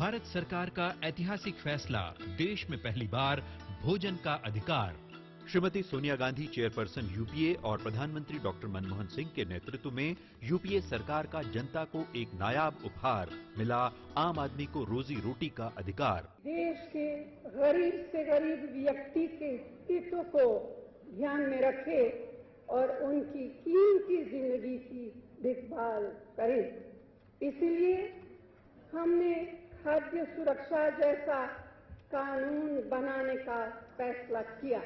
भारत सरकार का ऐतिहासिक फैसला, देश में पहली बार भोजन का अधिकार। श्रीमती सोनिया गांधी चेयरपर्सन यूपीए और प्रधानमंत्री डॉक्टर मनमोहन सिंह के नेतृत्व में यूपीए सरकार का जनता को एक नायाब उपहार मिला, आम आदमी को रोजी रोटी का अधिकार। देश के गरीब से गरीब व्यक्ति के अस्तित्व को ध्यान में रखे और उनकी कीमती जिंदगी की देखभाल करें। इसलिए हमने खाद्य सुरक्षा जैसा कानून बनाने का फैसला किया।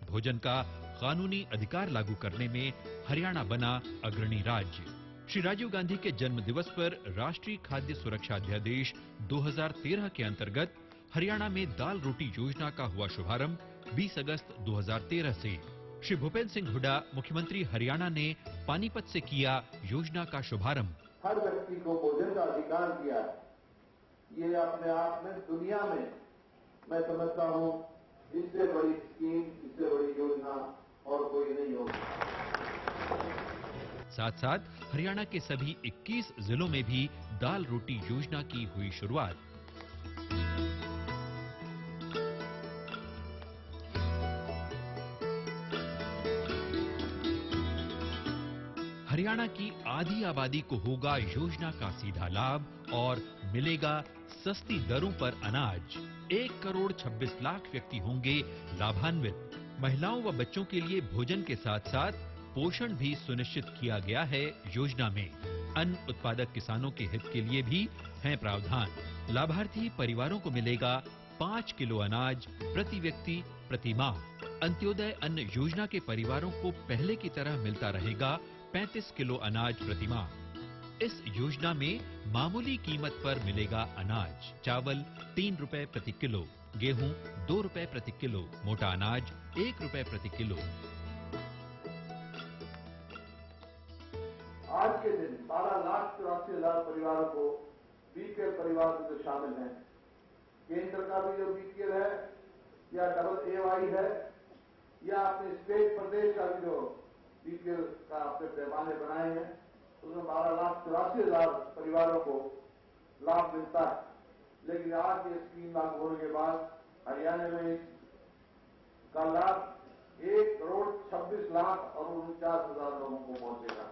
भोजन का कानूनी अधिकार लागू करने में हरियाणा बना अग्रणी राज्य। श्री राजीव गांधी के जन्म दिवस पर राष्ट्रीय खाद्य सुरक्षा अध्यादेश 2013 के अंतर्गत हरियाणा में दाल रोटी योजना का हुआ शुभारंभ 20 अगस्त 2013 से। श्री भूपेंद्र सिंह हुड्डा मुख्यमंत्री हरियाणा ने पानीपत से किया योजना का शुभारंभ। हर व्यक्ति को भोजन का अधिकार दिया, ये अपने आप में दुनिया में मैं समझता हूं इससे बड़ी स्कीम, इससे बड़ी योजना और कोई नहीं होगी। साथ साथ हरियाणा के सभी 21 जिलों में भी दाल रोटी योजना की हुई शुरुआत। हरियाणा की आधी आबादी को होगा योजना का सीधा लाभ और मिलेगा सस्ती दरों पर अनाज। 1 करोड़ 26 लाख व्यक्ति होंगे लाभान्वित। महिलाओं व बच्चों के लिए भोजन के साथ साथ पोषण भी सुनिश्चित किया गया है योजना में। अन्न उत्पादक किसानों के हित के लिए भी हैं प्रावधान। लाभार्थी परिवारों को मिलेगा 5 किलो अनाज प्रति व्यक्ति प्रति माह। अंत्योदय अन्न योजना के परिवारों को पहले की तरह मिलता रहेगा 35 किलो अनाज प्रति माह। इस योजना में मामूली कीमत पर मिलेगा अनाज। चावल 3 रुपए प्रति किलो, गेहूं 2 रुपए प्रति किलो, मोटा अनाज 1 रुपए प्रति किलो। आज के दिन 12,84,000 परिवारों को बीपीएल परिवार में जो शामिल हैं, केंद्र का भी जो बीपीएल है या डबल एवाई है या अपने स्टेट प्रदेश का भी जो बीपीएल का अपने पैमाने बनाए हैं, उसमें 12,84,000 परिवारों को लाभ मिलता है। लेकिन आज ये स्कीम लागू होने के बाद हरियाणा में इसका लाभ 1 करोड़ 26 लाख और 49,000 लोगों को पहुंचेगा।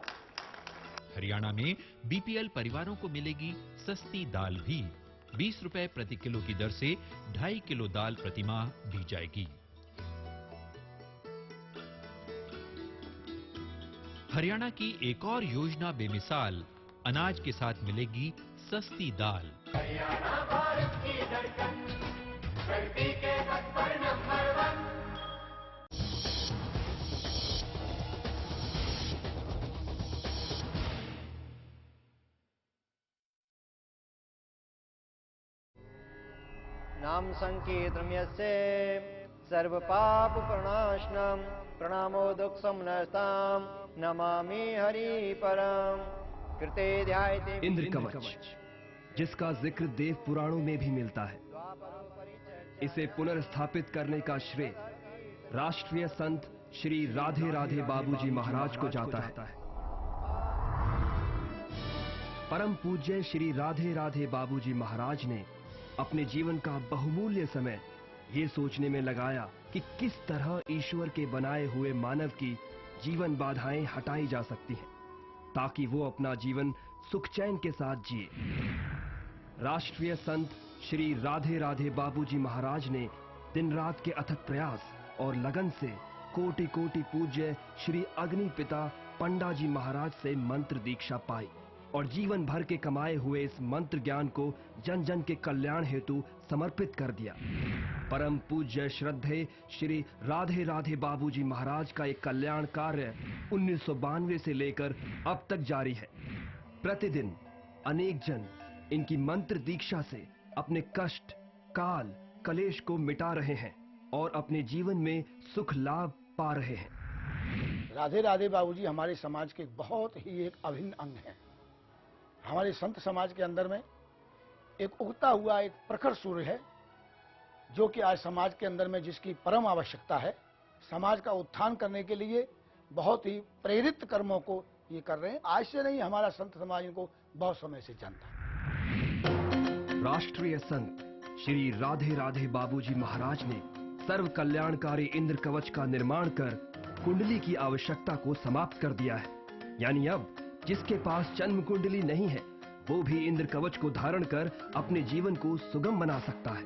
हरियाणा में बीपीएल परिवारों को मिलेगी सस्ती दाल भी। 20 रुपए प्रति किलो की दर से 2.5 किलो दाल प्रति माह दी जाएगी। हरियाणा की एक और योजना बेमिसाल, अनाज के साथ मिलेगी सस्ती दाल। हरियाणा भारत की धड़कन, धरती के पथ पर नंबर 1। नाम संकीर्तनं यस्य सर्व पाप प्रणाशनम प्रणामो दुख समनस्ताम नमामि हरि परम। कृते ध्यायते इंद्र कवच, जिसका जिक्र देव पुराणों में भी मिलता है, इसे पुनर्स्थापित करने का श्रेय राष्ट्रीय संत श्री राधे राधे बाबूजी महाराज को जाता है। परम पूज्य श्री राधे राधे बाबूजी महाराज ने अपने जीवन का बहुमूल्य समय ये सोचने में लगाया कि किस तरह ईश्वर के बनाए हुए मानव की जीवन बाधाएं हटाई जा सकती हैं, ताकि वो अपना जीवन सुख चैन के साथ जिए। राष्ट्रीय संत श्री राधे राधे बाबूजी महाराज ने दिन रात के अथक प्रयास और लगन से कोटि कोटि पूज्य श्री अग्नि पिता पंडा जी महाराज से मंत्र दीक्षा पाई और जीवन भर के कमाए हुए इस मंत्र ज्ञान को जन जन के कल्याण हेतु समर्पित कर दिया। परम पूज्य श्रद्धेय श्री राधे राधे बाबूजी महाराज का एक कल्याण कार्य 1992 से लेकर अब तक जारी है। प्रतिदिन अनेक जन इनकी मंत्र दीक्षा से अपने कष्ट, काल, कलेश को मिटा रहे हैं और अपने जीवन में सुख लाभ पा रहे हैं। राधे राधे बाबूजी हमारे समाज के बहुत ही एक अभिन्न अंग हैं। हमारे संत समाज के अंदर में एक उगता हुआ एक प्रखर सूर्य है, जो कि आज समाज के अंदर में जिसकी परम आवश्यकता है। समाज का उत्थान करने के लिए बहुत ही प्रेरित कर्मों को ये कर रहे हैं। आज से नहीं, हमारा संत समाज इनको बहुत समय से जानता है। राष्ट्रीय संत श्री राधे राधे बाबूजी महाराज ने सर्व कल्याणकारी इंद्र कवच का निर्माण कर कुंडली की आवश्यकता को समाप्त कर दिया है। यानी अब जिसके पास जन्म कुंडली नहीं है वो भी इंद्र कवच को धारण कर अपने जीवन को सुगम बना सकता है।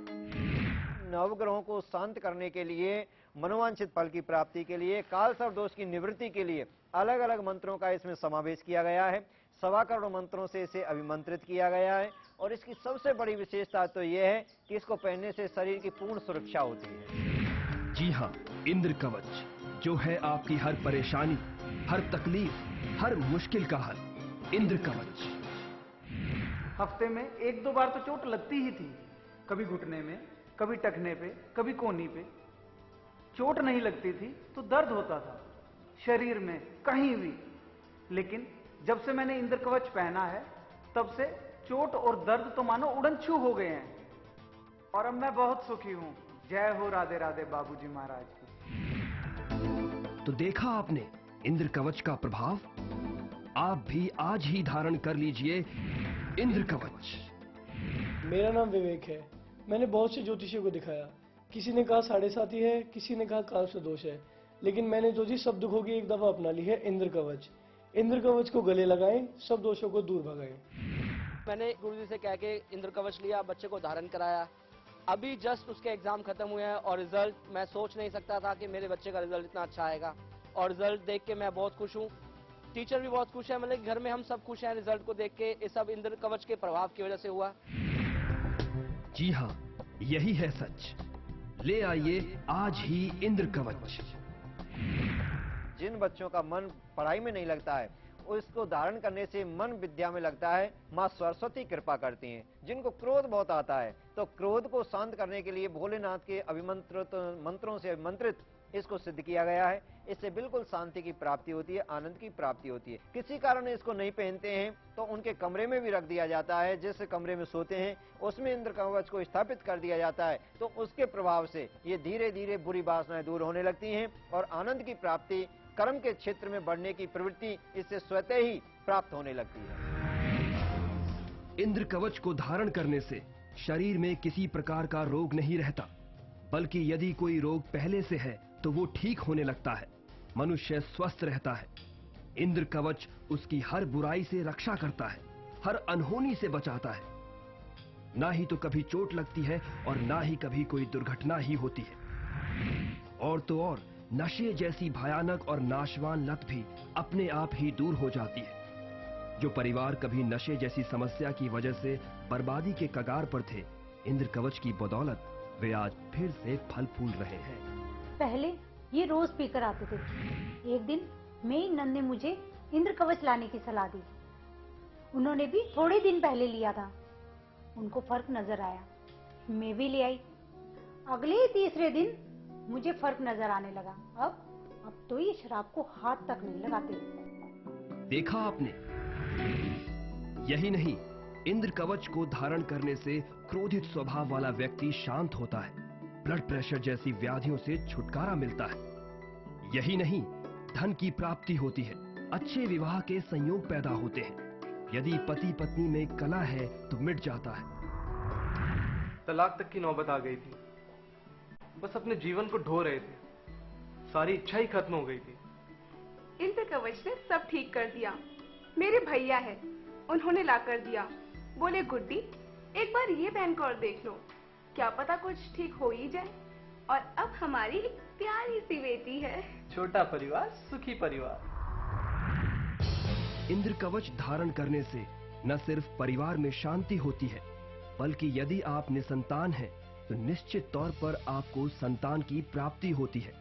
नवग्रहों को शांत करने के लिए, मनोवांछित फल की प्राप्ति के लिए, काल सर्प दोष की निवृत्ति के लिए अलग अलग मंत्रों का इसमें समावेश किया गया है। 1.25 करोड़ मंत्रों से इसे अभिमंत्रित किया गया है और इसकी सबसे बड़ी विशेषता तो यह है कि इसको पहनने से शरीर की पूर्ण सुरक्षा होती है। जी हाँ, इंद्र कवच जो है आपकी हर परेशानी, हर तकलीफ, हर मुश्किल का हल। इंद्र कवच। हफ्ते में 1-2 बार तो चोट लगती ही थी, कभी घुटने में, कभी टखने पे, कभी कोहनी पे। चोट नहीं लगती थी तो दर्द होता था शरीर में कहीं भी, लेकिन जब से मैंने इंद्र कवच पहना है तब से चोट और दर्द तो मानो उड़न-छू हो गए हैं और अब मैं बहुत सुखी हूं। जय हो राधे राधे बाबूजी महाराज की। तो देखा आपने इंद्र कवच का प्रभाव। आप भी आज ही धारण कर लीजिए इंद्र कवच। मेरा नाम विवेक है। मैंने बहुत से ज्योतिषियों को दिखाया, किसी ने कहा 7.5 है, किसी ने कहा काल सर्प दोष है, लेकिन मैंने ज्योतिष सब दुखों की एक दफा अपना ली है इंद्र कवच। इंद्र कवच को गले लगाएं, सब दोषों को दूर भगाएं। मैंने गुरुजी से कह के इंद्र कवच लिया, बच्चे को धारण कराया। अभी जस्ट उसके एग्जाम खत्म हुए हैं और रिजल्ट मैं सोच नहीं सकता था कि मेरे बच्चे का रिजल्ट इतना अच्छा आएगा और रिजल्ट देख के मैं बहुत खुश हूँ। टीचर भी बहुत खुश है, मतलब घर में हम सब खुश हैं रिजल्ट को देख के। ये सब इंद्र कवच के प्रभाव की वजह से हुआ। जी हाँ, यही है सच। ले आइए आज ही इंद्र कवच। जिन बच्चों का मन पढ़ाई में नहीं लगता है उसको धारण करने से मन विद्या में लगता है। माँ सरस्वती कृपा करती हैं। जिनको क्रोध बहुत आता है तो क्रोध को शांत करने के लिए भोलेनाथ के अभिमंत्रित मंत्रों से अभिमंत्रित इसको सिद्ध किया गया है। इससे बिल्कुल शांति की प्राप्ति होती है, आनंद की प्राप्ति होती है। किसी कारण इसको नहीं पहनते हैं तो उनके कमरे में भी रख दिया जाता है। जिस कमरे में सोते हैं उसमें इंद्र कवच को स्थापित कर दिया जाता है तो उसके प्रभाव से ये धीरे धीरे बुरी वासनाएं दूर होने लगती हैं और आनंद की प्राप्ति, कर्म के क्षेत्र में बढ़ने की प्रवृत्ति इससे स्वतः ही प्राप्त होने लगती है। इंद्र कवच को धारण करने से शरीर में किसी प्रकार का रोग नहीं रहता, बल्कि यदि कोई रोग पहले से है तो वो ठीक होने लगता है। मनुष्य स्वस्थ रहता है। इंद्र कवच उसकी हर बुराई से रक्षा करता है, हर अनहोनी से बचाता है। ना ही तो कभी चोट लगती है और ना ही कभी कोई दुर्घटना ही होती है। और तो और नशे जैसी भयानक और नाशवान लत भी अपने आप ही दूर हो जाती है। जो परिवार कभी नशे जैसी समस्या की वजह से बर्बादी के कगार पर थे, इंद्र कवच की बदौलत वे आज फिर से फल फूल रहे हैं। पहले ये रोज पीकर आते थे। एक दिन मेरी नंद ने मुझे इंद्र कवच लाने की सलाह दी। उन्होंने भी थोड़े दिन पहले लिया था। उनको फर्क नजर आया, मैं भी ले आई। अगले ही तीसरे दिन मुझे फर्क नजर आने लगा। अब तो ये शराब को हाथ तक नहीं लगाते। देखा आपने? यही नहीं, इंद्र कवच को धारण करने से क्रोधित स्वभाव वाला व्यक्ति शांत होता है, ब्लड प्रेशर जैसी व्याधियों से छुटकारा मिलता है। यही नहीं, धन की प्राप्ति होती है, अच्छे विवाह के संयोग पैदा होते हैं। यदि पति पत्नी में कलह है तो मिट जाता है। तलाक तक की नौबत आ गई थी। बस अपने जीवन को ढो रहे थे, सारी इच्छा ही खत्म हो गई थी। इंद्र कवच ने सब ठीक कर दिया। मेरे भैया है, उन्होंने ला कर दिया। बोले गुड्डी एक बार ये पहन कर देख लो, क्या पता कुछ ठीक हो ही जाए। और अब हमारी प्यारी सी बेटी है। छोटा परिवार सुखी परिवार। इंद्र कवच धारण करने से न सिर्फ परिवार में शांति होती है, बल्कि यदि आप निसंतान हैं तो निश्चित तौर पर आपको संतान की प्राप्ति होती है।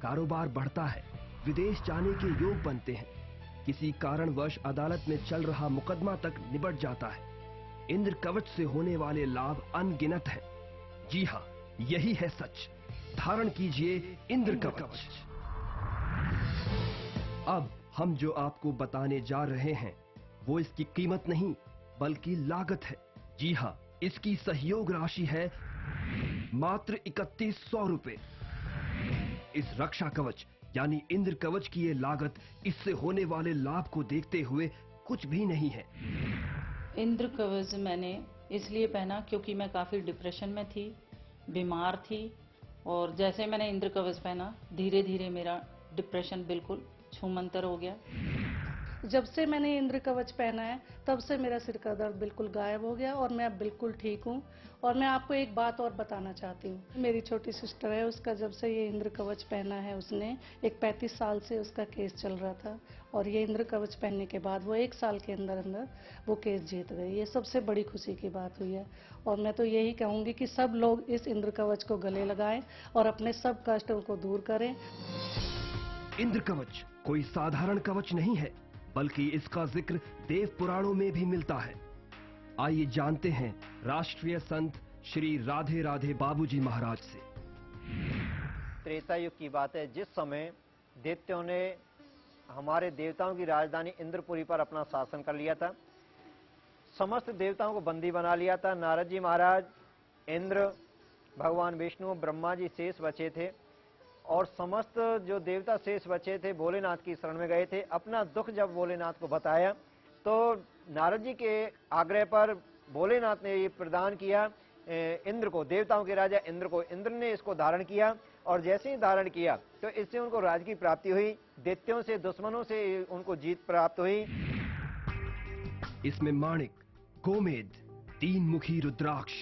कारोबार बढ़ता है, विदेश जाने के योग बनते हैं, किसी कारणवश अदालत में चल रहा मुकदमा तक निबट जाता है। इंद्र कवच से होने वाले लाभ अनगिनत हैं। जी हाँ, यही है सच। धारण कीजिए इंद्र कवच। अब हम जो आपको बताने जा रहे हैं वो इसकी कीमत नहीं बल्कि लागत है। जी हाँ, इसकी सहयोग राशि है मात्र 3100 रुपए। इस रक्षा कवच यानी इंद्र कवच की ये लागत इससे होने वाले लाभ को देखते हुए कुछ भी नहीं है। इंद्र कवच मैंने इसलिए पहना क्योंकि मैं काफ़ी डिप्रेशन में थी, बीमार थी, और जैसे मैंने इंद्र कवच पहना धीरे धीरे मेरा डिप्रेशन बिल्कुल छूमंतर हो गया। जब से मैंने इंद्र कवच पहना है तब से मेरा सिर का दर्द बिल्कुल गायब हो गया और मैं अब बिल्कुल ठीक हूँ। और मैं आपको एक बात और बताना चाहती हूँ, मेरी छोटी सिस्टर है, उसका जब से ये इंद्र कवच पहना है, उसने एक 35 साल से उसका केस चल रहा था और ये इंद्र कवच पहनने के बाद वो 1 साल के अंदर अंदर वो केस जीत गई। ये सबसे बड़ी खुशी की बात हुई है और मैं तो यही कहूँगी कि सब लोग इस इंद्र कवच को गले लगाएं और अपने सब कष्टों को दूर करें। इंद्र कवच कोई साधारण कवच नहीं है, बल्कि इसका जिक्र देव पुराणों में भी मिलता है। आइए जानते हैं राष्ट्रीय संत श्री राधे राधे बाबूजी महाराज से। त्रेता युग की बात है, जिस समय दैत्यों ने हमारे देवताओं की राजधानी इंद्रपुरी पर अपना शासन कर लिया था, समस्त देवताओं को बंदी बना लिया था। नारद जी महाराज, इंद्र, भगवान विष्णु, ब्रह्मा जी शेष बचे थे और समस्त जो देवता शेष बचे थे भोलेनाथ की शरण में गए थे। अपना दुख जब भोलेनाथ को बताया तो नारद जी के आग्रह पर भोलेनाथ ने ये प्रदान किया इंद्र को, देवताओं के राजा इंद्र को। इंद्र ने इसको धारण किया और जैसे ही धारण किया तो इससे उनको राज की प्राप्ति हुई, दैत्यों से, दुश्मनों से उनको जीत प्राप्त हुई। इसमें माणिक, गोमेद, 3 मुखी रुद्राक्ष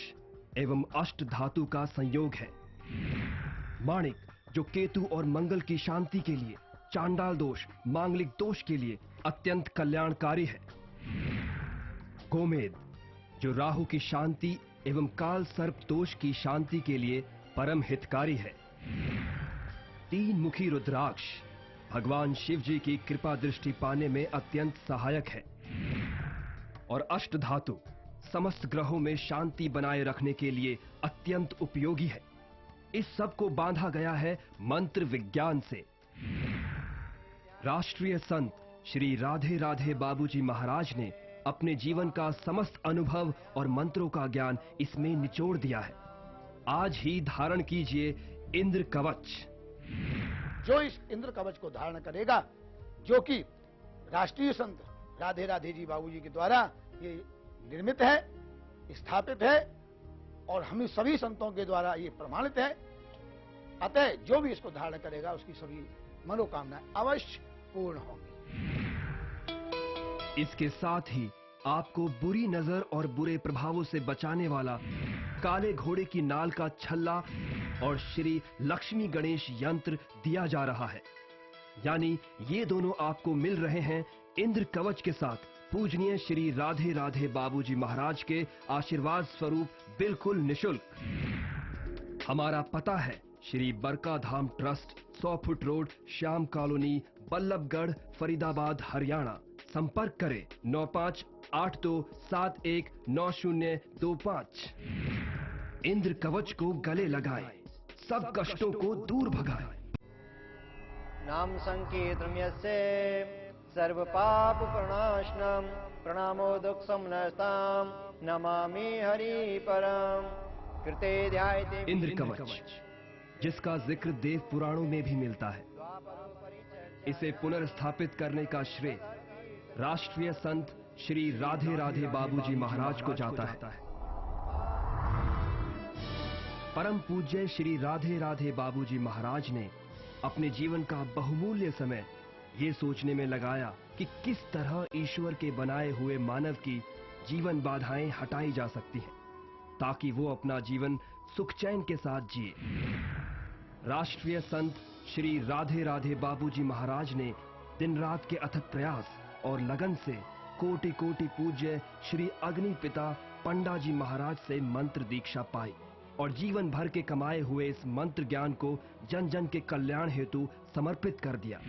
एवं अष्ट धातु का संयोग है। माणिक जो केतु और मंगल की शांति के लिए, चांडाल दोष, मांगलिक दोष के लिए अत्यंत कल्याणकारी है। गोमेद जो राहु की शांति एवं काल सर्प दोष की शांति के लिए परम हितकारी है। 3 मुखी रुद्राक्ष भगवान शिव जी की कृपा दृष्टि पाने में अत्यंत सहायक है। और अष्ट धातु समस्त ग्रहों में शांति बनाए रखने के लिए अत्यंत उपयोगी है। इस सब को बांधा गया है मंत्र विज्ञान से। राष्ट्रीय संत श्री राधे राधे बाबूजी महाराज ने अपने जीवन का समस्त अनुभव और मंत्रों का ज्ञान इसमें निचोड़ दिया है। आज ही धारण कीजिए इंद्र कवच। जो इस इंद्र कवच को धारण करेगा, जो कि राष्ट्रीय संत राधे राधे जी बाबूजी के द्वारा ये निर्मित है, स्थापित है और हम सभी संतों के द्वारा ये प्रमाणित है, अतः जो भी इसको धारण करेगा उसकी सभी मनोकामनाएं अवश्य पूर्ण होंगी। इसके साथ ही आपको बुरी नजर और बुरे प्रभावों से बचाने वाला काले घोड़े की नाल का छल्ला और श्री लक्ष्मी गणेश यंत्र दिया जा रहा है। यानी ये दोनों आपको मिल रहे हैं इंद्र कवच के साथ पूजनीय श्री राधे राधे बाबूजी महाराज के आशीर्वाद स्वरूप बिल्कुल निशुल्क। हमारा पता है Shri Barka Dham trust, 100 foot road, Shyam colony, Ballabhgarh, Faridabad, Haryana. संपर्क करें 9582719025। इंद्र कवच को गले लगाएं, सब कष्टों को दूर भगाएं। नाम संकीर्तन यस्य सर्व पाप प्रणाशनम प्रणामो दुख समनस्ताम नमामि हरि परम। कृते ध्यायते इंद्र कवच जिसका जिक्र देव पुराणों में भी मिलता है, इसे पुनर्स्थापित करने का श्रेय राष्ट्रीय संत श्री राधे राधे बाबूजी महाराज को जाता है। परम पूज्य श्री राधे राधे बाबूजी महाराज ने अपने जीवन का बहुमूल्य समय ये सोचने में लगाया कि किस तरह ईश्वर के बनाए हुए मानव की जीवन बाधाएं हटाई जा सकती हैं, ताकि वो अपना जीवन सुख चैन के साथ जिए। राष्ट्रीय संत श्री राधे राधे बाबूजी महाराज ने दिन रात के अथक प्रयास और लगन से कोटि कोटि पूज्य श्री अग्नि पिता पंडा जी महाराज से मंत्र दीक्षा पाई और जीवन भर के कमाए हुए इस मंत्र ज्ञान को जन जन के कल्याण हेतु समर्पित कर दिया।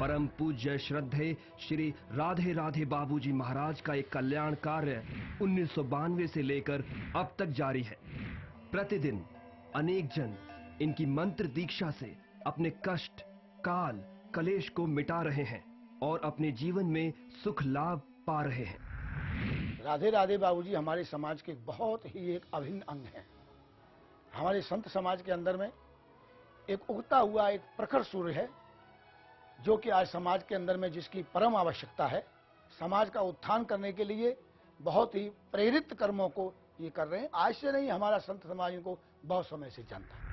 परम पूज्य श्रद्धेय श्री राधे राधे बाबूजी महाराज का एक कल्याण कार्य 1992 से लेकर अब तक जारी है। प्रतिदिन अनेक जन इनकी मंत्र दीक्षा से अपने कष्ट, काल, कलेश को मिटा रहे हैं और अपने जीवन में सुख लाभ पा रहे हैं। राधे राधे बाबूजी हमारे समाज के बहुत ही एक अभिन्न अंग हैं। हमारे संत समाज के अंदर में एक उगता हुआ एक प्रखर सूर्य है, जो कि आज समाज के अंदर में जिसकी परम आवश्यकता है। समाज का उत्थान करने के लिए बहुत ही प्रेरित कर्मों को ये कर रहे हैं। आज से नहीं, हमारा संत समाज को बहुत समय से जानता है।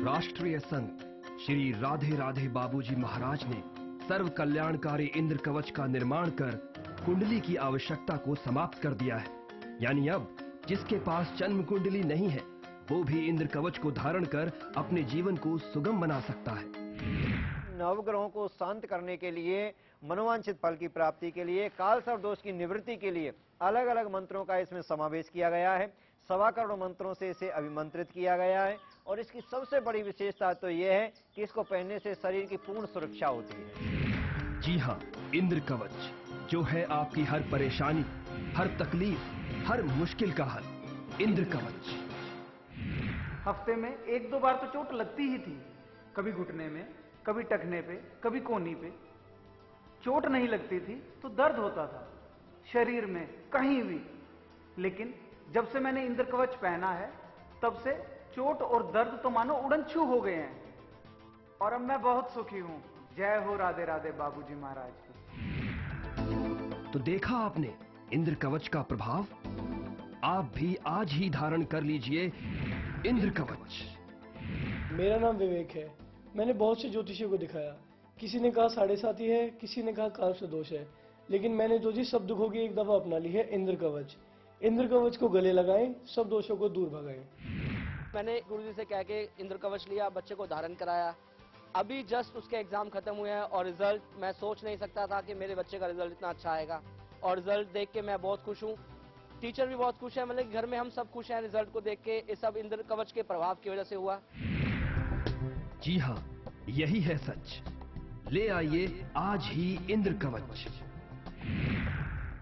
राष्ट्रीय संत श्री राधे राधे बाबूजी महाराज ने सर्व कल्याणकारी इंद्र कवच का निर्माण कर कुंडली की आवश्यकता को समाप्त कर दिया है। यानी अब जिसके पास जन्म कुंडली नहीं है वो भी इंद्र कवच को धारण कर अपने जीवन को सुगम बना सकता है। नवग्रहों को शांत करने के लिए, मनोवांछित फल की प्राप्ति के लिए, काल सर्प दोष की निवृत्ति के लिए अलग अलग मंत्रों का इसमें समावेश किया गया है। 1.25 करोड़ मंत्रों से इसे अभिमंत्रित किया गया है और इसकी सबसे बड़ी विशेषता तो यह है कि इसको पहनने से शरीर की पूर्ण सुरक्षा होती है। जी हाँ, इंद्र कवच जो है आपकी हर परेशानी, हर तकलीफ, हर मुश्किल का हल। इंद्र कवच। हफ्ते में 1-2 बार तो चोट लगती ही थी, कभी घुटने में, कभी टखने पे, कभी कोहनी पे। चोट नहीं लगती थी तो दर्द होता था शरीर में कहीं भी, लेकिन जब से मैंने इंद्र कवच पहना है तब से चोट और दर्द तो मानो उड़न-छू हो गए हैं और अब मैं बहुत सुखी हूं। जय हो राधे राधे बाबूजी महाराज की। तो देखा आपने इंद्र कवच का प्रभाव। आप भी आज ही धारण कर लीजिए इंद्र कवच। मेरा नाम विवेक है। मैंने बहुत से ज्योतिषियों को दिखाया। किसी ने कहा 7.5 है, किसी ने कहा काल से दोष है, लेकिन मैंने जो जी सब दुखों की एक दफा अपना ली है इंद्र कवच। इंद्र कवच को गले लगाएं, सब दोषों को दूर भगाएं। मैंने गुरुजी से कह के इंद्र कवच लिया, बच्चे को धारण कराया। अभी जस्ट उसके एग्जाम खत्म हुए हैं और रिजल्ट मैं सोच नहीं सकता था कि मेरे बच्चे का रिजल्ट इतना अच्छा आएगा और रिजल्ट देख के मैं बहुत खुश हूँ। टीचर भी बहुत खुश है, मतलब घर में हम सब खुश हैं रिजल्ट को देख के। ये सब इंद्र कवच के प्रभाव की वजह से हुआ। जी हाँ, यही है सच। ले आइए आज ही इंद्र कवच।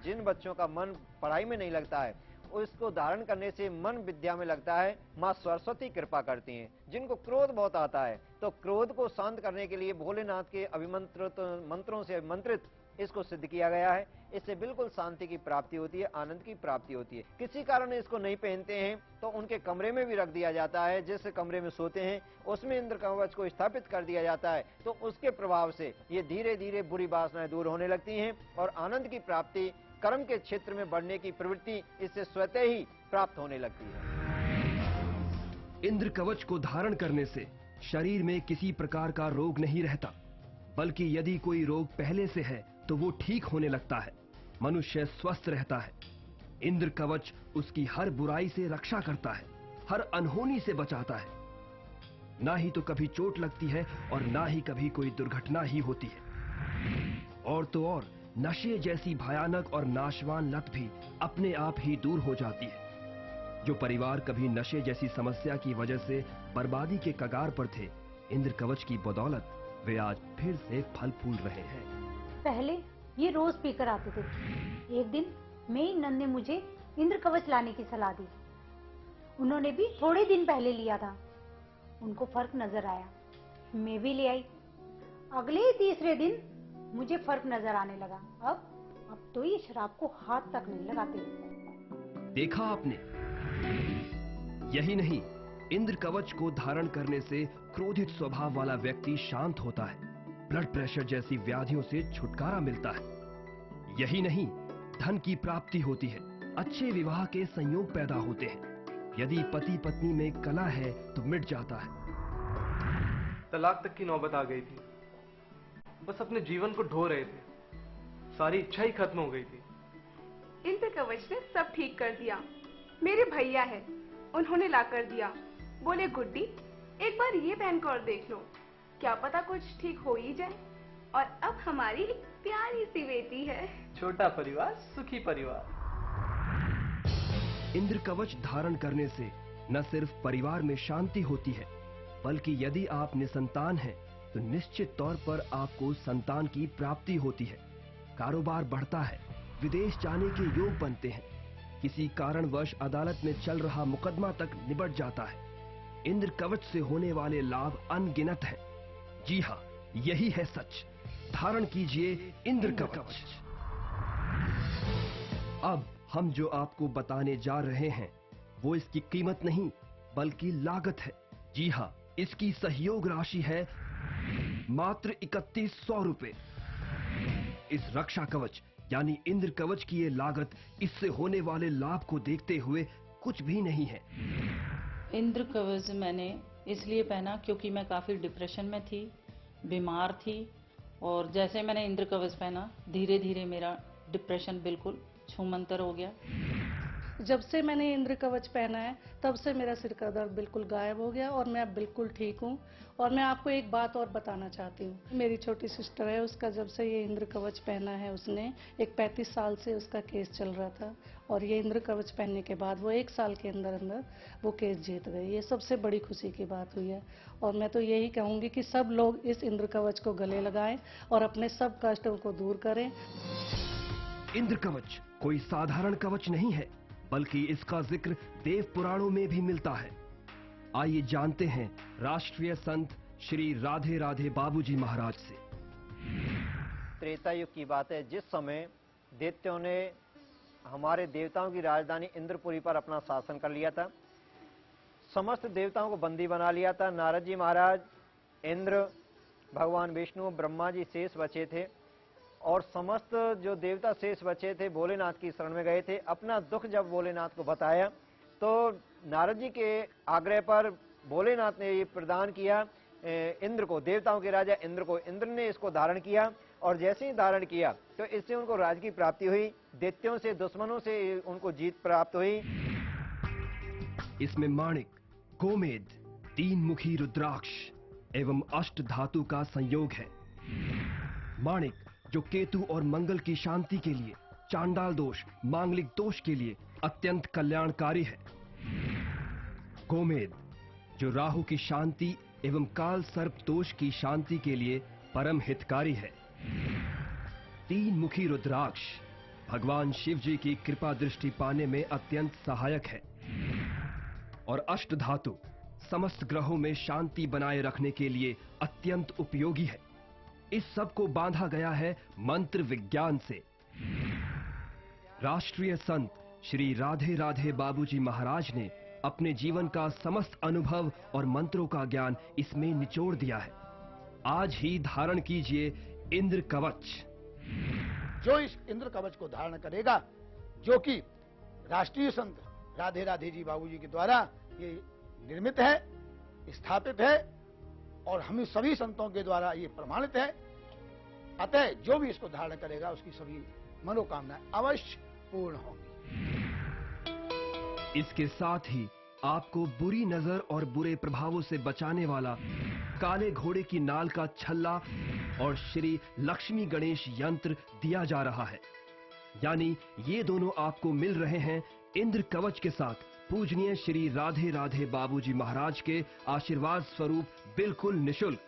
जिन बच्चों का मन पढ़ाई में नहीं लगता है, उसको धारण करने से मन विद्या में लगता है। माँ सरस्वती कृपा करती हैं। जिनको क्रोध बहुत आता है तो क्रोध को शांत करने के लिए भोलेनाथ के अभिमंत्रित मंत्रों से अभिमंत्रित इसको सिद्ध किया गया है। इससे बिल्कुल शांति की प्राप्ति होती है, आनंद की प्राप्ति होती है। किसी कारण इसको नहीं पहनते हैं तो उनके कमरे में भी रख दिया जाता है। जिस कमरे में सोते हैं उसमें इंद्र कवच को स्थापित कर दिया जाता है, तो उसके प्रभाव से ये धीरे धीरे बुरी वासनाएं दूर होने लगती हैं और आनंद की प्राप्ति, कर्म के क्षेत्र में बढ़ने की प्रवृत्ति इससे स्वतः ही प्राप्त होने लगती है। इंद्र कवच को धारण करने से शरीर में किसी प्रकार का रोग नहीं रहता, बल्कि यदि कोई रोग पहले से है तो वो ठीक होने लगता है। मनुष्य स्वस्थ रहता है। इंद्र कवच उसकी हर बुराई से रक्षा करता है, हर अनहोनी से बचाता है। ना ही तो कभी चोट लगती है और ना ही कभी कोई दुर्घटना ही होती है। और तो और नशे जैसी भयानक और नाशवान लत भी अपने आप ही दूर हो जाती है। जो परिवार कभी नशे जैसी समस्या की वजह से बर्बादी के कगार पर थे, इंद्र कवच की बदौलत वे आज फिर से फल फूल रहे हैं। पहले ये रोज पीकर आते थे। एक दिन मेरी नंद ने मुझे इंद्र कवच लाने की सलाह दी। उन्होंने भी थोड़े दिन पहले लिया था। उनको फर्क नजर आया, मैं भी ले आई। अगले ही तीसरे दिन मुझे फर्क नजर आने लगा। अब तो ये शराब को हाथ तक नहीं लगाते। देखा आपने, यही नहीं, इंद्र कवच को धारण करने से क्रोधित स्वभाव वाला व्यक्ति शांत होता है। ब्लड प्रेशर जैसी व्याधियों से छुटकारा मिलता है। यही नहीं, धन की प्राप्ति होती है, अच्छे विवाह के संयोग पैदा होते हैं। यदि पति पत्नी में कलह है तो मिट जाता है। तलाक तक की नौबत आ गई थी। बस अपने जीवन को ढो रहे थे, सारी इच्छा ही खत्म हो गई थी। इंद्र कवच ने सब ठीक कर दिया। मेरे भैया है, उन्होंने ला कर दिया। बोले गुड्डी, एक बार ये पहन कर देख लो, क्या पता कुछ ठीक हो ही जाए। और अब हमारी एक प्यारी सी बेटी है। छोटा परिवार सुखी परिवार। इंद्र कवच धारण करने से न सिर्फ परिवार में शांति होती है, बल्कि यदि आप निसंतान हैं तो निश्चित तौर पर आपको संतान की प्राप्ति होती है। कारोबार बढ़ता है, विदेश जाने के योग बनते हैं। किसी कारणवश अदालत में चल रहा मुकदमा तक निबट जाता है। इंद्र कवच से होने वाले लाभ अनगिनत हैं। जी हाँ, यही है सच। धारण कीजिए इंद्र कवच। अब हम जो आपको बताने जा रहे हैं वो इसकी कीमत नहीं बल्कि लागत है। जी हाँ, इसकी सहयोग राशि है मात्र 3100 रुपए। इस रक्षा कवच यानी इंद्र कवच की ये लागत इससे होने वाले लाभ को देखते हुए कुछ भी नहीं है। इंद्र कवच मैंने इसलिए पहना क्योंकि मैं काफ़ी डिप्रेशन में थी, बीमार थी, और जैसे मैंने इंद्र कवच पहना धीरे धीरे मेरा डिप्रेशन बिल्कुल छूमंतर हो गया। जब से मैंने इंद्र कवच पहना है तब से मेरा सिर का दर्द बिल्कुल गायब हो गया और मैं अब बिल्कुल ठीक हूँ। और मैं आपको एक बात और बताना चाहती हूँ, मेरी छोटी सिस्टर है, उसका जब से ये इंद्र कवच पहना है, उसने एक 35 साल से उसका केस चल रहा था और ये इंद्र कवच पहनने के बाद वो 1 साल के अंदर अंदर वो केस जीत गई। ये सबसे बड़ी खुशी की बात हुई है और मैं तो यही कहूँगी कि सब लोग इस इंद्र कवच को गले लगाएं और अपने सब कष्टों को दूर करें। इंद्र कवच कोई साधारण कवच नहीं है, बल्कि इसका जिक्र देव पुराणों में भी मिलता है। आइए जानते हैं राष्ट्रीय संत श्री राधे राधे बाबूजी महाराज से। त्रेता युग की बात है, जिस समय दैत्यों ने हमारे देवताओं की राजधानी इंद्रपुरी पर अपना शासन कर लिया था, समस्त देवताओं को बंदी बना लिया था। नारद जी महाराज, इंद्र, भगवान विष्णु, ब्रह्मा जी शेष बचे थे और समस्त जो देवता शेष बचे थे भोलेनाथ की शरण में गए थे। अपना दुख जब भोलेनाथ को बताया तो नारद जी के आग्रह पर भोलेनाथ ने ये प्रदान किया इंद्र को, देवताओं के राजा इंद्र को। इंद्र ने इसको धारण किया और जैसे ही धारण किया तो इससे उनको राज की प्राप्ति हुई, दैत्यों से, दुश्मनों से उनको जीत प्राप्त हुई। इसमें माणिक, गोमेद, 3 मुखी रुद्राक्ष एवं अष्ट धातु का संयोग है। माणिक जो केतु और मंगल की शांति के लिए, चांडाल दोष, मांगलिक दोष के लिए अत्यंत कल्याणकारी है। गोमेद जो राहु की शांति एवं काल सर्प दोष की शांति के लिए परम हितकारी है। 3 मुखी रुद्राक्ष भगवान शिव जी की कृपा दृष्टि पाने में अत्यंत सहायक है। और अष्ट धातु समस्त ग्रहों में शांति बनाए रखने के लिए अत्यंत उपयोगी है। इस सब को बांधा गया है मंत्र विज्ञान से। राष्ट्रीय संत श्री राधे राधे बाबूजी महाराज ने अपने जीवन का समस्त अनुभव और मंत्रों का ज्ञान इसमें निचोड़ दिया है। आज ही धारण कीजिए इंद्र कवच। जो इस इंद्र कवच को धारण करेगा, जो कि राष्ट्रीय संत राधे राधे जी बाबूजी के द्वारा ये निर्मित है, स्थापित है और हम सभी संतों के द्वारा ये प्रमाणित है, अतः जो भी इसको धारण करेगा उसकी सभी मनोकामनाएं अवश्य पूर्ण होंगी। इसके साथ ही आपको बुरी नजर और बुरे प्रभावों से बचाने वाला काले घोड़े की नाल का छल्ला और श्री लक्ष्मी गणेश यंत्र दिया जा रहा है। यानी ये दोनों आपको मिल रहे हैं इंद्र कवच के साथ पूजनीय श्री राधे राधे बाबूजी महाराज के आशीर्वाद स्वरूप बिल्कुल निशुल्क।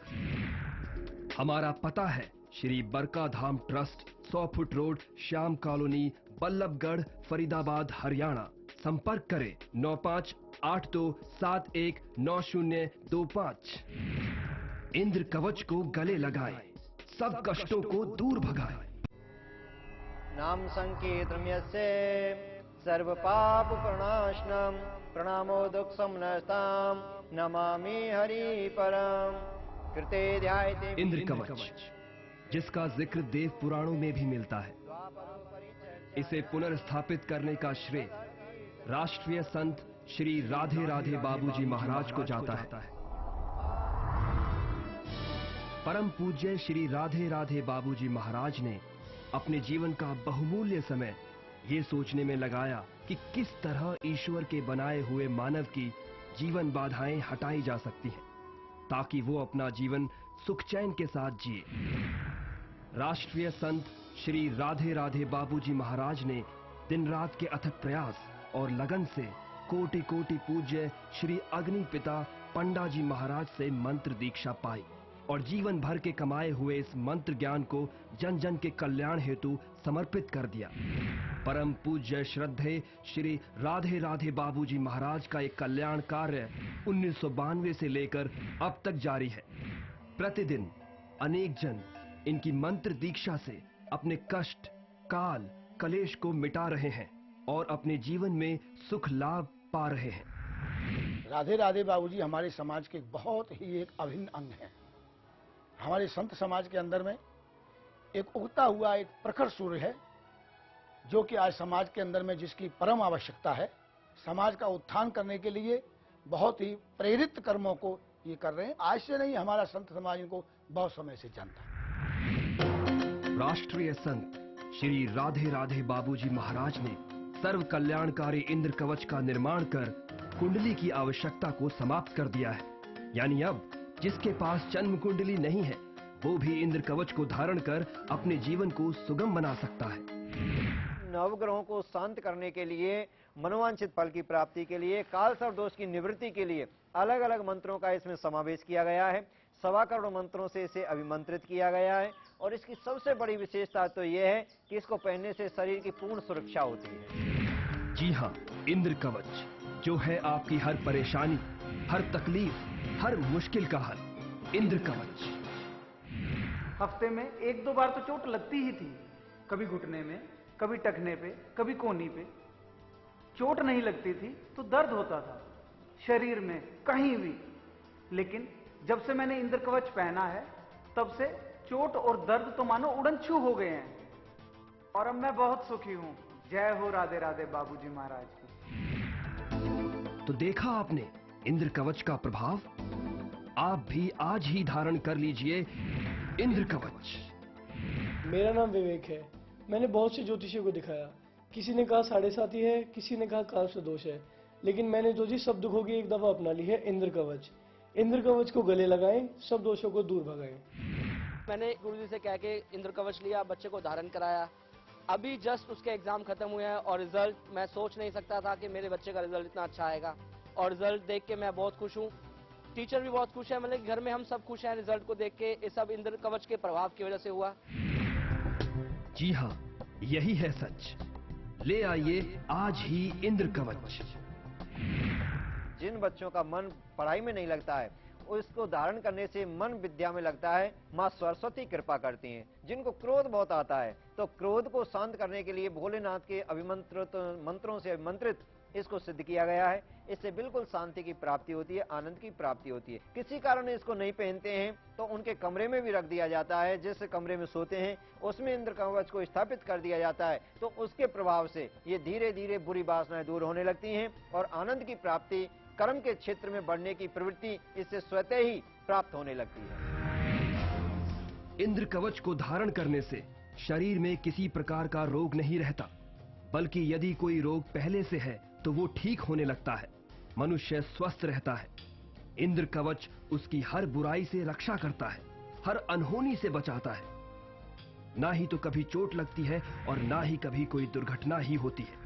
हमारा पता है Shri Barka Dham trust, 100 foot road, Shyam colony, Ballabhgarh, Faridabad, Haryana. संपर्क करें 9582719025। इंद्र कवच को गले लगाएं, सब कष्टों को दूर भगाएं। नाम संकीर्तन यस्य सर्व पाप प्रणाशनम प्रणामो दुख समनस्ताम नमामि हरि परम कृते ध्यायते। इंद्र कवच जिसका जिक्र देव पुराणों में भी मिलता है, इसे पुनर्स्थापित करने का श्रेय राष्ट्रीय संत श्री राधे राधे बाबूजी महाराज को जाता है। परम पूज्य श्री राधे राधे बाबूजी महाराज ने अपने जीवन का बहुमूल्य समय ये सोचने में लगाया कि किस तरह ईश्वर के बनाए हुए मानव की जीवन बाधाएं हटाई जा सकती हैं, ताकि वो अपना जीवन सुख चैन के साथ जिए। राष्ट्रीय संत श्री राधे राधे बाबूजी महाराज ने दिन रात के अथक प्रयास और लगन से कोटि कोटि पूज्य श्री अग्नि पिता पंडा जी महाराज से मंत्र दीक्षा पाई और जीवन भर के कमाए हुए इस मंत्र ज्ञान को जन जन के कल्याण हेतु समर्पित कर दिया। परम पूज्य श्रद्धेय श्री राधे राधे बाबूजी महाराज का एक कल्याण कार्य 1992 से लेकर अब तक जारी है। प्रतिदिन अनेक जन इनकी मंत्र दीक्षा से अपने कष्ट, काल, कलेश को मिटा रहे हैं और अपने जीवन में सुख लाभ पा रहे हैं। राधे राधे बाबूजी हमारे समाज के बहुत ही एक अभिन्न अंग हैं। हमारे संत समाज के अंदर में एक उगता हुआ एक प्रखर सूर्य है, जो कि आज समाज के अंदर में जिसकी परम आवश्यकता है, समाज का उत्थान करने के लिए बहुत ही प्रेरित कर्मों को ये कर रहे हैं। आज से नहीं, हमारा संत समाज इनको बहुत समय से जानता है। राष्ट्रीय संत श्री राधे राधे बाबूजी महाराज ने सर्व कल्याणकारी इंद्र कवच का निर्माण कर कुंडली की आवश्यकता को समाप्त कर दिया है। यानी अब जिसके पास जन्म कुंडली नहीं है, वो भी इंद्र कवच को धारण कर अपने जीवन को सुगम बना सकता है। नवग्रहों को शांत करने के लिए, मनोवांछित फल की प्राप्ति के लिए, काल सर्प दोष की निवृत्ति के लिए अलग अलग मंत्रों का इसमें समावेश किया गया है। 1.25 करोड़ मंत्रों से इसे अभिमंत्रित किया गया है और इसकी सबसे बड़ी विशेषता तो यह है कि इसको पहनने से शरीर की पूर्ण सुरक्षा होती है। जी हाँ, इंद्र कवच जो है आपकी हर परेशानी, हर तकलीफ, हर मुश्किल का हल। इंद्र कवच। हफ्ते में 1-2 बार तो चोट लगती ही थी, कभी घुटने में, कभी टखने पे, कभी कोहनी पे। चोट नहीं लगती थी तो दर्द होता था शरीर में कहीं भी, लेकिन जब से मैंने इंद्र कवच पहना है तब से चोट और दर्द तो मानो उड़नछू हो गए हैं और अब मैं बहुत सुखी हूं। जय हो राधे राधे बाबूजी महाराज की। तो देखा आपने इंद्र कवच का प्रभाव। आप भी आज ही धारण कर लीजिए इंद्र कवच। मेरा नाम विवेक है। मैंने बहुत से ज्योतिषियों को दिखाया, किसी ने कहा 7.5 है, किसी ने कहा काल से दोष है, लेकिन मैंने जो जी सब दुखों की एक दफा अपना ली है इंद्र कवच। इंद्र कवच को गले लगाएं, सब दोषों को दूर भगाएं। मैंने गुरुजी से कह के इंद्र कवच लिया, बच्चे को धारण कराया। अभी जस्ट उसके एग्जाम खत्म हुए हैं और रिजल्ट मैं सोच नहीं सकता था कि मेरे बच्चे का रिजल्ट इतना अच्छा आएगा और रिजल्ट देख के मैं बहुत खुश हूँ। टीचर भी बहुत खुश है, मतलब घर में हम सब खुश हैं रिजल्ट को देख के। ये सब इंद्र कवच के प्रभाव की वजह से हुआ। जी हाँ, यही है सच। ले आइए आज ही इंद्र कवच। जिन बच्चों का मन पढ़ाई में नहीं लगता है, उसको धारण करने से मन विद्या में लगता है। माँ सरस्वती कृपा करती हैं। जिनको क्रोध बहुत आता है, तो क्रोध को शांत करने के लिए भोलेनाथ के अभिमंत्रित मंत्रों से अभिमंत्रित इसको सिद्ध किया गया है। इससे बिल्कुल शांति की प्राप्ति होती है, आनंद की प्राप्ति होती है। किसी कारण इसको नहीं पहनते हैं तो उनके कमरे में भी रख दिया जाता है। जिस कमरे में सोते हैं उसमें इंद्र कवच को स्थापित कर दिया जाता है, तो उसके प्रभाव से ये धीरे धीरे बुरी वासनाएं दूर होने लगती हैं और आनंद की प्राप्ति, कर्म के क्षेत्र में बढ़ने की प्रवृत्ति इससे स्वतः ही प्राप्त होने लगती है। इंद्र कवच को धारण करने से शरीर में किसी प्रकार का रोग नहीं रहता, बल्कि यदि कोई रोग पहले से है तो वो ठीक होने लगता है। मनुष्य स्वस्थ रहता है। इंद्र कवच उसकी हर बुराई से रक्षा करता है, हर अनहोनी से बचाता है। ना ही तो कभी चोट लगती है और ना ही कभी कोई दुर्घटना ही होती है।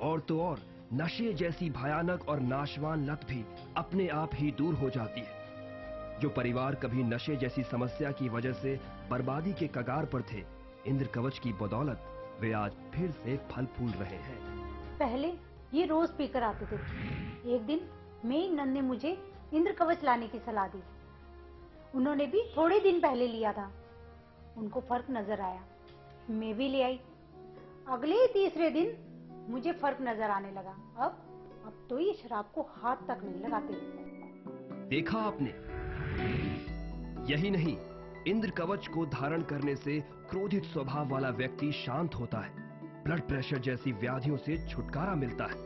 और तो और नशे जैसी भयानक और नाशवान लत भी अपने आप ही दूर हो जाती है। जो परिवार कभी नशे जैसी समस्या की वजह से बर्बादी के कगार पर थे, इंद्र कवच की बदौलत वे आज फिर से फल फूल रहे हैं। पहले ये रोज पीकर आते थे। एक दिन मेरी नंद ने मुझे इंद्र कवच लाने की सलाह दी। उन्होंने भी थोड़े दिन पहले लिया था। उनको फर्क नजर आया, मैं भी ले आई। अगले ही तीसरे दिन मुझे फर्क नजर आने लगा। अब तो ये शराब को हाथ तक नहीं लगाते। देखा आपने? यही नहीं, इंद्र कवच को धारण करने से क्रोधित स्वभाव वाला व्यक्ति शांत होता है, ब्लड प्रेशर जैसी व्याधियों से छुटकारा मिलता है।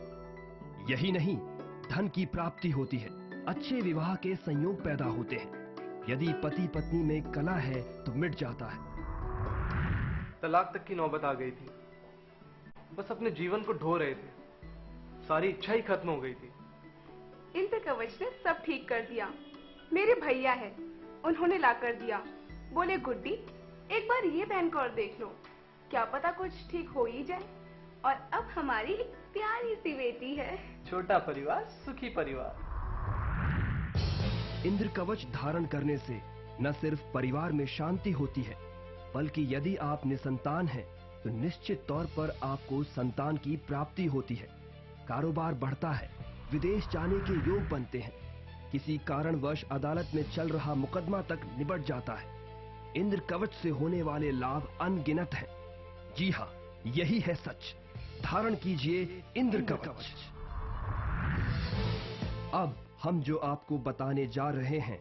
यही नहीं, धन की प्राप्ति होती है, अच्छे विवाह के संयोग पैदा होते हैं। यदि पति पत्नी में कलह है तो मिट जाता है। तलाक तक की नौबत आ गई थी। बस अपने जीवन को ढो रहे थे, सारी इच्छा ही खत्म हो गई थी। इंद्र कवच ने सब ठीक कर दिया। मेरे भैया है, उन्होंने ला कर दिया। बोले गुड्डी, एक बार ये पहन कर देख लो, क्या पता कुछ ठीक हो ही जाए। और अब हमारी एक प्यारी सी बेटी है। छोटा परिवार सुखी परिवार। इंद्र कवच धारण करने से न सिर्फ परिवार में शांति होती है, बल्कि यदि आप निसंतान हैं तो निश्चित तौर पर आपको संतान की प्राप्ति होती है। कारोबार बढ़ता है, विदेश जाने के योग बनते हैं, किसी कारणवश अदालत में चल रहा मुकदमा तक निबट जाता है। इंद्र कवच से होने वाले लाभ अनगिनत हैं। जी हाँ, यही है सच। धारण कीजिए इंद्र कवच। अब हम जो आपको बताने जा रहे हैं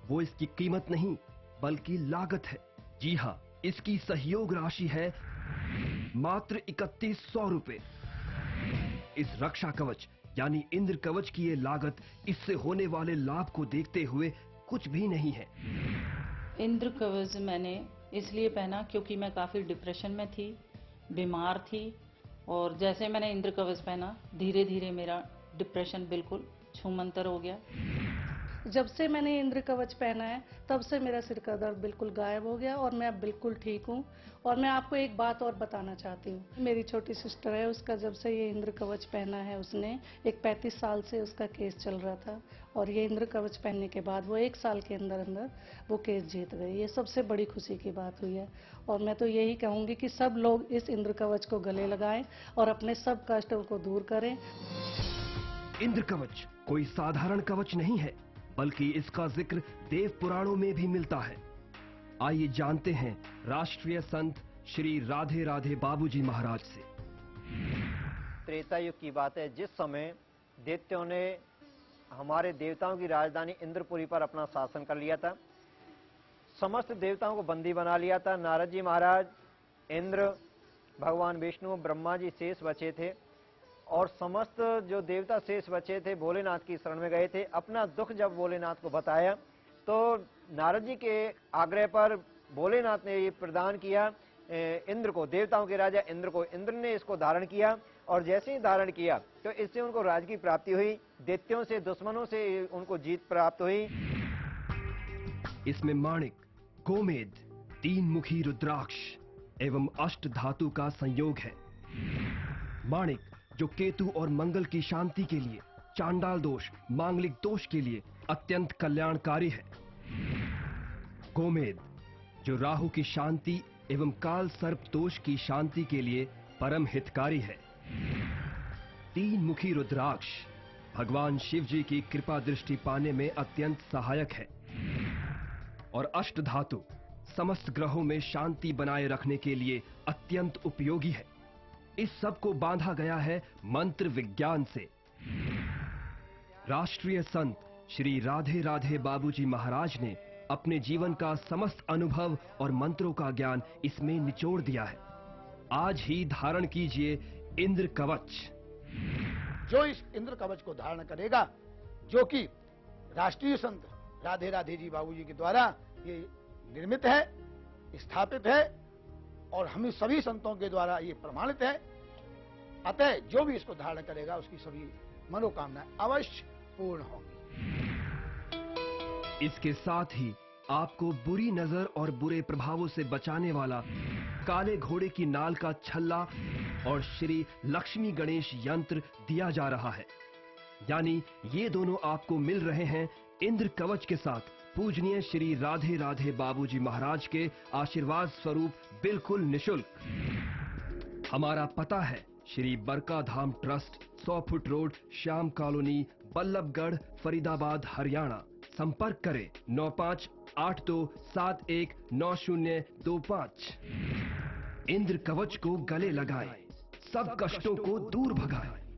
वो इसकी कीमत नहीं बल्कि लागत है। जी हाँ, इसकी सहयोग राशि है मात्र 3100 रुपए। इस रक्षा कवच यानी इंद्र कवच की ये लागत इससे होने वाले लाभ को देखते हुए कुछ भी नहीं है। इंद्र कवच मैंने इसलिए पहना क्योंकि मैं काफ़ी डिप्रेशन में थी, बीमार थी, और जैसे मैंने इंद्र कवच पहना धीरे धीरे मेरा डिप्रेशन बिल्कुल छूमंतर हो गया। जब से मैंने इंद्र कवच पहना है तब से मेरा सिर का दर्द बिल्कुल गायब हो गया और मैं अब बिल्कुल ठीक हूँ। और मैं आपको एक बात और बताना चाहती हूँ, मेरी छोटी सिस्टर है, उसका जब से ये इंद्र कवच पहना है उसने 35 साल से उसका केस चल रहा था, और ये इंद्र कवच पहनने के बाद वो 1 साल के अंदर अंदर वो केस जीत गई। ये सबसे बड़ी खुशी की बात हुई है। और मैं तो यही कहूँगी कि सब लोग इस इंद्र कवच को गले लगाएं और अपने सब कष्टों को दूर करें। इंद्र कवच कोई साधारण कवच नहीं है, बल्कि इसका जिक्र देव पुराणों में भी मिलता है। आइए जानते हैं राष्ट्रीय संत श्री राधे राधे बाबूजी महाराज से। त्रेता युग की बात है, जिस समय दैत्यों ने हमारे देवताओं की राजधानी इंद्रपुरी पर अपना शासन कर लिया था, समस्त देवताओं को बंदी बना लिया था। नारद जी महाराज, इंद्र, भगवान विष्णु, ब्रह्मा जी शेष बचे थे, और समस्त जो देवता शेष बचे थे भोलेनाथ की शरण में गए थे। अपना दुख जब भोलेनाथ को बताया तो नारद जी के आग्रह पर भोलेनाथ ने ये प्रदान किया इंद्र को, देवताओं के राजा इंद्र को। इंद्र ने इसको धारण किया, और जैसे ही धारण किया तो इससे उनको राज की प्राप्ति हुई, दैत्यों से, दुश्मनों से उनको जीत प्राप्त हुई। इसमें माणिक, गोमेद, 3 मुखी रुद्राक्ष एवं अष्ट धातु का संयोग है। माणिक जो केतु और मंगल की शांति के लिए, चांडाल दोष, मांगलिक दोष के लिए अत्यंत कल्याणकारी है। गोमेद जो राहु की शांति एवं काल सर्प दोष की शांति के लिए परम हितकारी है। 3 मुखी रुद्राक्ष भगवान शिव जी की कृपा दृष्टि पाने में अत्यंत सहायक है। और अष्ट धातु समस्त ग्रहों में शांति बनाए रखने के लिए अत्यंत उपयोगी है। इस सब को बांधा गया है मंत्र विज्ञान से। राष्ट्रीय संत श्री राधे राधे बाबूजी महाराज ने अपने जीवन का समस्त अनुभव और मंत्रों का ज्ञान इसमें निचोड़ दिया है। आज ही धारण कीजिए इंद्र कवच। जो इस इंद्र कवच को धारण करेगा, जो कि राष्ट्रीय संत राधे राधे जी बाबूजी के द्वारा ये निर्मित है, स्थापित है, और हम सभी संतों के द्वारा ये प्रमाणित है, अतः जो भी इसको धारण करेगा उसकी सभी मनोकामनाएं अवश्य पूर्ण होंगी। इसके साथ ही आपको बुरी नजर और बुरे प्रभावों से बचाने वाला काले घोड़े की नाल का छल्ला और श्री लक्ष्मी गणेश यंत्र दिया जा रहा है। यानी ये दोनों आपको मिल रहे हैं इंद्र कवच के साथ पूजनीय श्री राधे राधे बाबूजी महाराज के आशीर्वाद स्वरूप बिल्कुल निशुल्क। हमारा पता है Shri Barka Dham trust, 100 foot road, Shyam colony, Ballabhgarh, Faridabad, Haryana. संपर्क करें 9582719025। इंद्र कवच को गले लगाएं, सब कष्टों को दूर भगाएं।